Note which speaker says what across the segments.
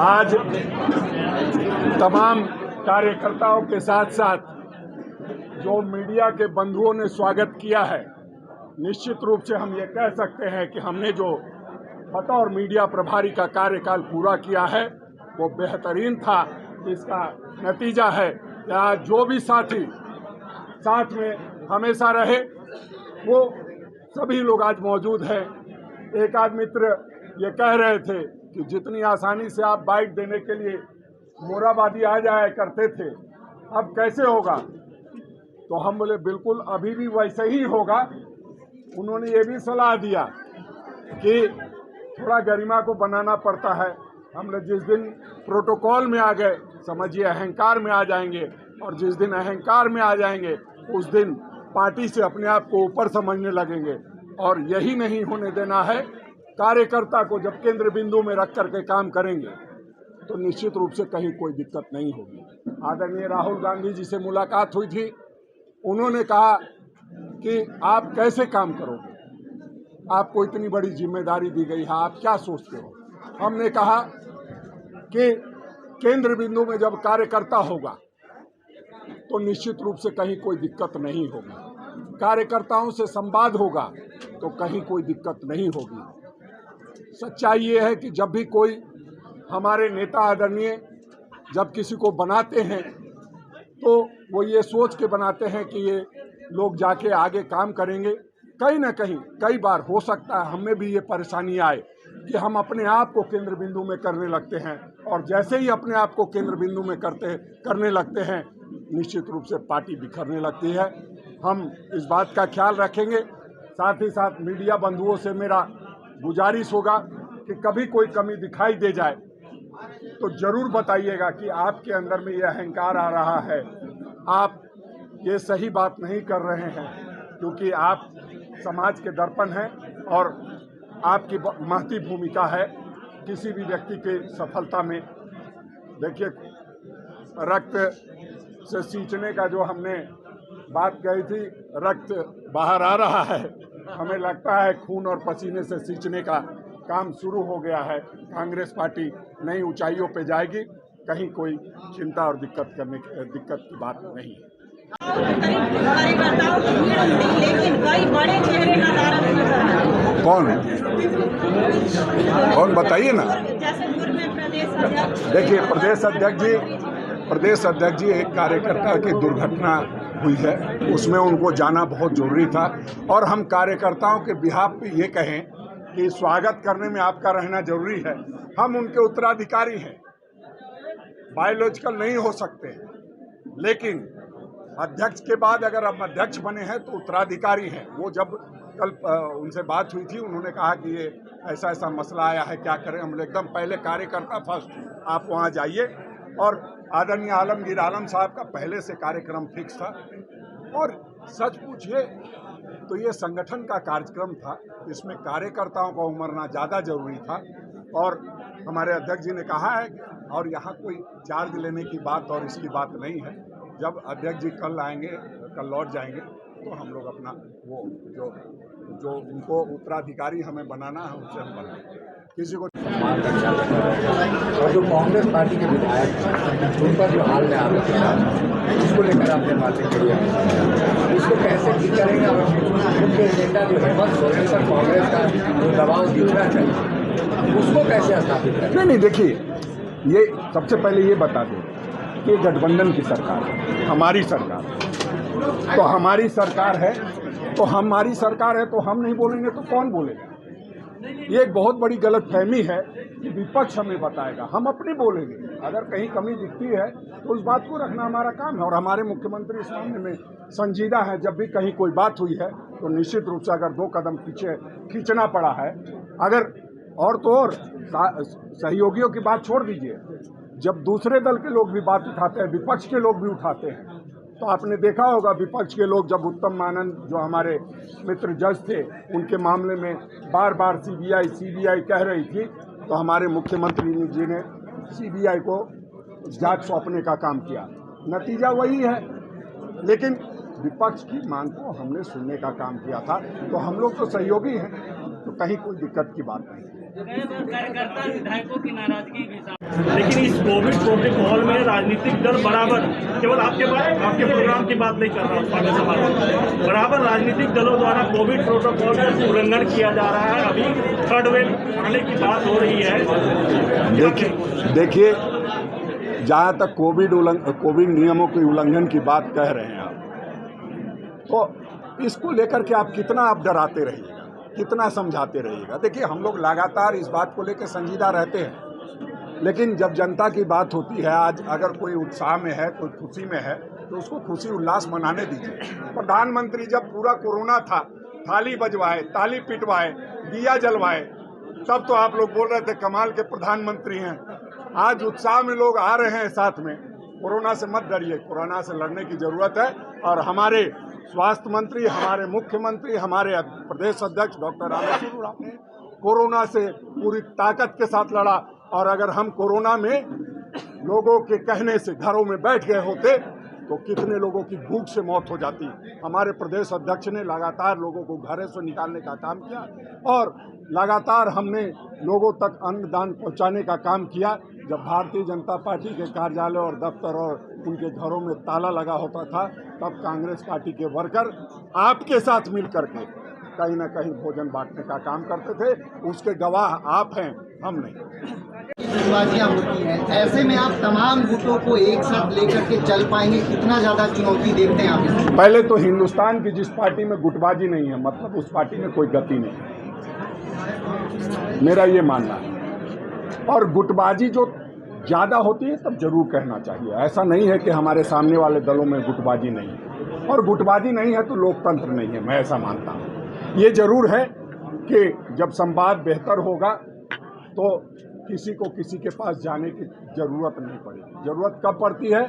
Speaker 1: आज तमाम कार्यकर्ताओं के साथ साथ जो मीडिया के बंधुओं ने स्वागत किया है, निश्चित रूप से हम ये कह सकते हैं कि हमने जो बतौर मीडिया प्रभारी का कार्यकाल पूरा किया है वो बेहतरीन था। इसका नतीजा है कि आज जो भी साथी साथ में हमेशा रहे वो सभी लोग आज मौजूद हैं। एक आध मित्र ये कह रहे थे कि जितनी आसानी से आप बाइट देने के लिए मोराबादी आ जाया करते थे, अब कैसे होगा? तो हम बोले बिल्कुल अभी भी वैसे ही होगा। उन्होंने ये भी सलाह दिया कि थोड़ा गरिमा को बनाना पड़ता है। हम लोग जिस दिन प्रोटोकॉल में आ गए, समझिए अहंकार में आ जाएंगे, और जिस दिन अहंकार में आ जाएंगे उस दिन पार्टी से अपने आप को ऊपर समझने लगेंगे, और यही नहीं होने देना है। कार्यकर्ता को जब केंद्र बिंदु में रख करके काम करेंगे तो निश्चित रूप से कहीं कोई दिक्कत नहीं होगी। आदरणीय राहुल गांधी जी से मुलाकात हुई थी, उन्होंने कहा कि आप कैसे काम करोगे, आपको इतनी बड़ी जिम्मेदारी दी गई है, आप क्या सोचते हो? हमने कहा कि केंद्र बिंदु में जब कार्यकर्ता होगा तो निश्चित रूप से कहीं कोई दिक्कत नहीं होगी। कार्यकर्ताओं से संवाद होगा तो कहीं कोई दिक्कत नहीं होगी। सच्चाई ये है कि जब भी कोई हमारे नेता आदरणीय जब किसी को बनाते हैं तो वो ये सोच के बनाते हैं कि ये लोग जाके आगे काम करेंगे। कहीं ना कहीं कई बार हो सकता है हमें भी ये परेशानी आए कि हम अपने आप को केंद्र बिंदु में करने लगते हैं, और जैसे ही अपने आप को केंद्र बिंदु में करने लगते हैं निश्चित रूप से पार्टी बिखरने लगती है। हम इस बात का ख्याल रखेंगे। साथ ही साथ मीडिया बंधुओं से मेरा गुजारिश होगा कि कभी कोई कमी दिखाई दे जाए तो जरूर बताइएगा कि आपके अंदर में ये अहंकार आ रहा है, आप ये सही बात नहीं कर रहे हैं, क्योंकि आप समाज के दर्पण हैं और आपकी महती भूमिका है किसी भी व्यक्ति के सफलता में। देखिए, रक्त से सींचने का जो हमने बात कही थी, रक्त बाहर आ रहा है। हमें लगता है खून और पसीने से सींचने का काम शुरू हो गया है। कांग्रेस पार्टी नई ऊंचाइयों पे जाएगी, कहीं कोई चिंता और दिक्कत की बात नहीं है।
Speaker 2: लेकिन कई बड़े चेहरे
Speaker 1: कौन बताइए ना। देखिए, प्रदेश अध्यक्ष जी एक कार्यकर्ता की दुर्घटना हुई है, उसमें उनको जाना बहुत जरूरी था, और हम कार्यकर्ताओं के बिहाफ पे ये कहें कि स्वागत करने में आपका रहना जरूरी है। हम उनके उत्तराधिकारी हैं, बायोलॉजिकल नहीं हो सकते, लेकिन अध्यक्ष के बाद अगर हम अध्यक्ष बने हैं तो उत्तराधिकारी हैं। वो जब कल उनसे बात हुई थी, उन्होंने कहा कि ये ऐसा ऐसा मसला आया है, क्या करें। हम एकदम पहले कार्यकर्ता फर्स्ट, आप वहाँ जाइए। और आदरणीय आलमगीर आलम साहब का पहले से कार्यक्रम फिक्स था, और सच पूछिए तो ये संगठन का कार्यक्रम था, इसमें कार्यकर्ताओं का उमरना ज़्यादा जरूरी था। और हमारे अध्यक्ष जी ने कहा है, और यहाँ कोई चार्ज लेने की बात और इसकी बात नहीं है। जब अध्यक्ष जी कल आएंगे, कल लौट जाएंगे, तो हम लोग अपना वो जो उनको उत्तराधिकारी हमें बनाना है उससे हम बनाएंगे। किसी को
Speaker 3: और जो कांग्रेस पार्टी के विधायक हैं उन पर जो हाल में आरोप उसको लेकर आपने बातें करी, उसको कैसे ठीक करेंगे? और मुख्य एजेंडा जो हेमंत सोरेन पर कांग्रेस का जो दबाव दिखना चाहिए उसको कैसे स्थापित करें?
Speaker 1: नहीं, देखिए, ये सबसे पहले ये बता दें कि गठबंधन की सरकार है, हमारी सरकार है। तो हमारी सरकार है तो हम नहीं बोलेंगे तो कौन बोलेगा? ये एक बहुत बड़ी गलतफहमी है कि विपक्ष हमें बताएगा, हम अपनी बोलेंगे। अगर कहीं कमी दिखती है तो उस बात को रखना हमारा काम है, और हमारे मुख्यमंत्री इस मामले में संजीदा है। जब भी कहीं कोई बात हुई है तो निश्चित रूप से अगर 2 कदम पीछे खींचना पड़ा है, अगर और तो और सहयोगियों की बात छोड़ दीजिए, जब दूसरे दल के लोग भी बात उठाते हैं, विपक्ष के लोग भी उठाते हैं, तो आपने देखा होगा विपक्ष के लोग जब उत्तम आनंद जो हमारे मित्र जज थे उनके मामले में बार बार सीबीआई कह रही थी, तो हमारे मुख्यमंत्री जी ने सीबीआई को जांच सौंपने का काम किया। नतीजा वही है, लेकिन विपक्ष की मांग को हमने सुनने का काम किया था। तो हम लोग तो सहयोगी हैं, तो कहीं कोई दिक्कत की बात नहीं।
Speaker 4: कार्यकर्ता विधायकों की नाराजगी भी लेकिन इस कोविड प्रोटोकॉल में राजनीतिक दल बराबर, केवल आपके प्रोग्राम की बात नहीं कर रहा हूँ, पार्टी सभा में बराबर राजनीतिक दलों द्वारा कोविड प्रोटोकॉल का उल्लंघन किया जा रहा है। अभी थर्ड वेव आने की बात हो रही है।
Speaker 1: देखिए जहाँ तक कोविड नियमों के उल्लंघन की बात कह रहे हैं आप, तो इसको लेकर के आप कितना डराते रहिएगा, कितना समझाते रहिएगा। देखिए हम लोग लगातार इस बात को लेकर संजीदा रहते हैं, लेकिन जब जनता की बात होती है, आज अगर कोई उत्साह में है, कोई खुशी में है, तो उसको खुशी उल्लास मनाने दीजिए। प्रधानमंत्री जब पूरा कोरोना था, थाली बजवाए, ताली पिटवाए, दिया जलवाए, तब तो आप लोग बोल रहे थे कमाल के प्रधानमंत्री हैं। आज उत्साह में लोग आ रहे हैं साथ में। कोरोना से मत डरिए, कोरोना से लड़ने की जरूरत है। और हमारे स्वास्थ्य मंत्री, हमारे मुख्यमंत्री, हमारे प्रदेश अध्यक्ष डॉक्टर रामेश्वर उरांव ने कोरोना से पूरी ताकत के साथ लड़ा। और अगर हम कोरोना में लोगों के कहने से घरों में बैठ गए होते तो कितने लोगों की भूख से मौत हो जाती। हमारे प्रदेश अध्यक्ष ने लगातार लोगों को घरों से निकालने का काम किया और लगातार हमने लोगों तक अन्नदान पहुंचाने का काम किया। जब भारतीय जनता पार्टी के कार्यालय और दफ्तर और उनके घरों में ताला लगा होता था, तब कांग्रेस पार्टी के वर्कर आपके साथ मिल करके कहीं ना कहीं भोजन बांटने का काम करते थे। उसके गवाह आप हैं, हम नहीं।
Speaker 5: गुटबाजियाँ होती हैं, ऐसे में आप तमाम गुटों को एक साथ लेकर के चल पाएंगे? कितना ज़्यादा चुनौती देखते हैं आप इसमें?
Speaker 1: पहले तो हिंदुस्तान की जिस पार्टी में गुटबाजी नहीं है, मतलब उस पार्टी में कोई गति नहीं है, मेरा ये मानना है। और गुटबाजी जो ज़्यादा होती है तब जरूर कहना चाहिए। ऐसा नहीं है कि हमारे सामने वाले दलों में गुटबाजी नहीं है, और गुटबाजी नहीं है तो लोकतंत्र नहीं है, मैं ऐसा मानता हूँ। ये जरूर है कि जब संवाद बेहतर होगा तो किसी को किसी के पास जाने की जरूरत नहीं पड़ेगी। जरूरत कब पड़ती है,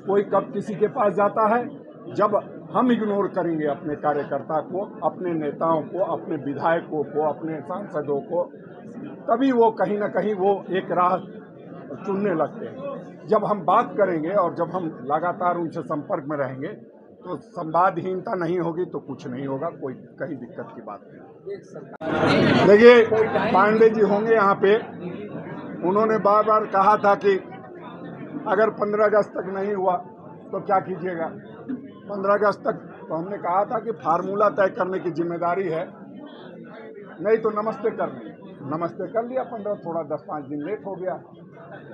Speaker 1: कोई कब किसी के पास जाता है, जब हम इग्नोर करेंगे अपने कार्यकर्ता को, अपने नेताओं को, अपने विधायकों को, अपने सांसदों को, तभी वो कहीं ना कहीं वो एक राह चुनने लगते हैं। जब हम बात करेंगे और जब हम लगातार उनसे संपर्क में रहेंगे तो संवादहीनता नहीं होगी तो कुछ नहीं होगा, कोई कहीं दिक्कत की बात नहीं। देखिए पांडे जी होंगे यहाँ पे, उन्होंने बार बार कहा था कि अगर 15 अगस्त तक नहीं हुआ तो क्या कीजिएगा। 15 अगस्त तक तो हमने कहा था कि फार्मूला तय करने की जिम्मेदारी है, नहीं तो नमस्ते कर लिया। नमस्ते कर लिया, 15 थोड़ा 10-5 दिन लेट हो गया,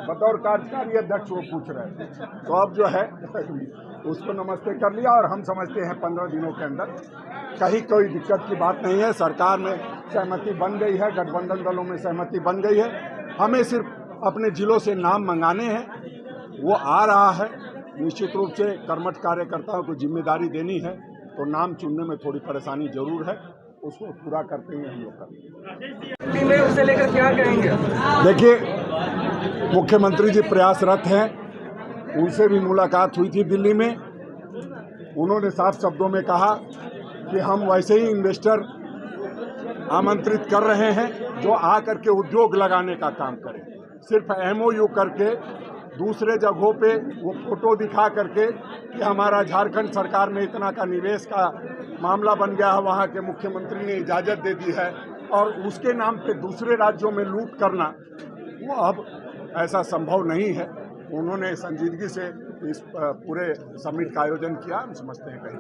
Speaker 1: बतौर कार्यकारी अध्यक्ष वो पूछ रहे थे, तो अब जो है उसको नमस्ते कर लिया। और हम समझते हैं 15 दिनों के अंदर कहीं कोई दिक्कत की बात नहीं है। सरकार में सहमति बन गई है, गठबंधन दलों में सहमति बन गई है। हमें सिर्फ अपने जिलों से नाम मंगाने हैं, वो आ रहा है। निश्चित रूप से कर्मठ कार्यकर्ताओं को जिम्मेदारी देनी है, तो नाम चुनने में थोड़ी परेशानी जरूर है, उसको पूरा करते हुए हम लोग करेंगे।
Speaker 4: उसे लेकर क्या कहेंगे?
Speaker 1: देखिए मुख्यमंत्री जी प्रयासरत हैं, उनसे भी मुलाकात हुई थी दिल्ली में। उन्होंने साफ शब्दों में कहा कि हम वैसे ही इन्वेस्टर आमंत्रित कर रहे हैं जो आकर के उद्योग लगाने का काम करें। सिर्फ MOU करके दूसरे जगहों पे वो फोटो दिखा करके कि हमारा झारखंड सरकार में इतना का निवेश का मामला बन गया है, वहाँ के मुख्यमंत्री ने इजाज़त दे दी है, और उसके नाम पे दूसरे राज्यों में लूट करना, वो अब ऐसा संभव नहीं है। उन्होंने संजीदगी से इस पूरे समिट का आयोजन किया, हम समझते हैं कहीं